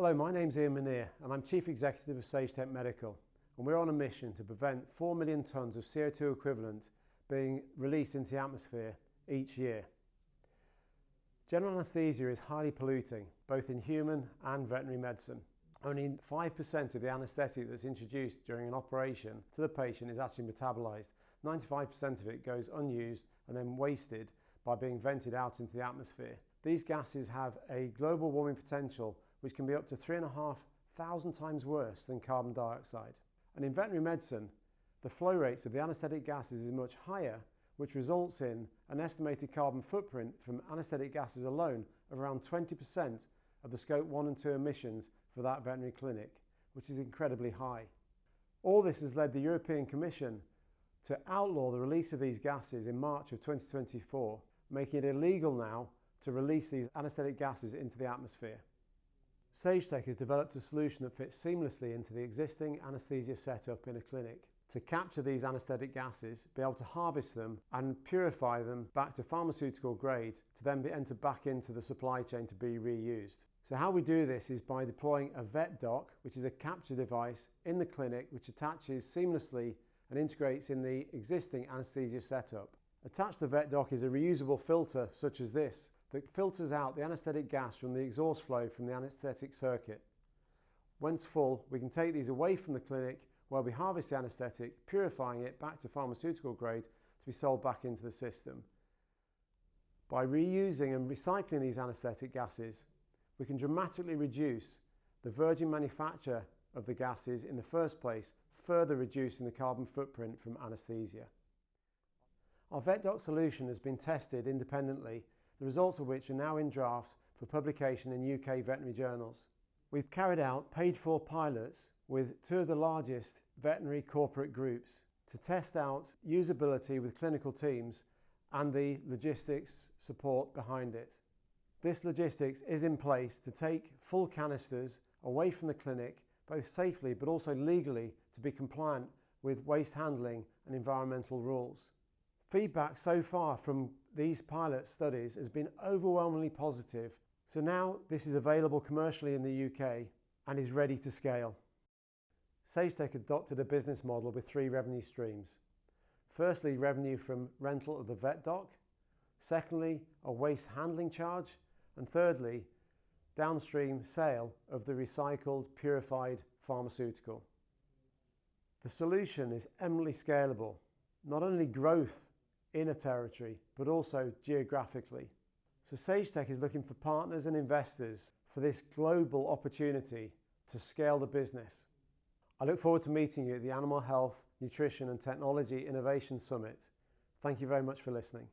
Hello, my name's Ian Minear and I'm Chief Executive of SageTech Medical, and we're on a mission to prevent 4 million tonnes of CO2 equivalent being released into the atmosphere each year. General anaesthesia is highly polluting, both in human and veterinary medicine. Only 5% of the anaesthetic that's introduced during an operation to the patient is actually metabolised. 95% of it goes unused and then wasted by being vented out into the atmosphere. These gases have a global warming potential which can be up to 3,500 times worse than carbon dioxide. And in veterinary medicine, the flow rates of the anaesthetic gases is much higher, which results in an estimated carbon footprint from anaesthetic gases alone of around 20% of the Scope 1 and 2 emissions for that veterinary clinic, which is incredibly high. All this has led the European Commission to outlaw the release of these gases in March of 2024, making it illegal now to release these anaesthetic gases into the atmosphere. SageTech has developed a solution that fits seamlessly into the existing anaesthesia setup in a clinic to capture these anaesthetic gases, be able to harvest them and purify them back to pharmaceutical grade to then be entered back into the supply chain to be reused. So how we do this is by deploying a vet dock, which is a capture device in the clinic which attaches seamlessly and integrates in the existing anaesthesia setup. Attached to the vet dock is a reusable filter such as this that filters out the anaesthetic gas from the exhaust flow from the anaesthetic circuit. Once full, we can take these away from the clinic where we harvest the anaesthetic, purifying it back to pharmaceutical grade to be sold back into the system. By reusing and recycling these anaesthetic gases, we can dramatically reduce the virgin manufacture of the gases in the first place, further reducing the carbon footprint from anaesthesia. Our VetDoc solution has been tested independently, the results of which are now in draft for publication in UK veterinary journals. We've carried out paid-for pilots with two of the largest veterinary corporate groups to test out usability with clinical teams and the logistics support behind it. This logistics is in place to take full canisters away from the clinic, both safely but also legally, to be compliant with waste handling and environmental rules. Feedback so far from these pilot studies has been overwhelmingly positive, so now this is available commercially in the UK and is ready to scale. SageTech has adopted a business model with 3 revenue streams. Firstly, revenue from rental of the vet dock. Secondly, a waste handling charge. And thirdly, downstream sale of the recycled, purified pharmaceutical. The solution is eminently scalable, not only growth in a territory, but also geographically. So SageTech is looking for partners and investors for this global opportunity to scale the business. I look forward to meeting you at the Animal Health, Nutrition and Technology Innovation Summit. Thank you very much for listening.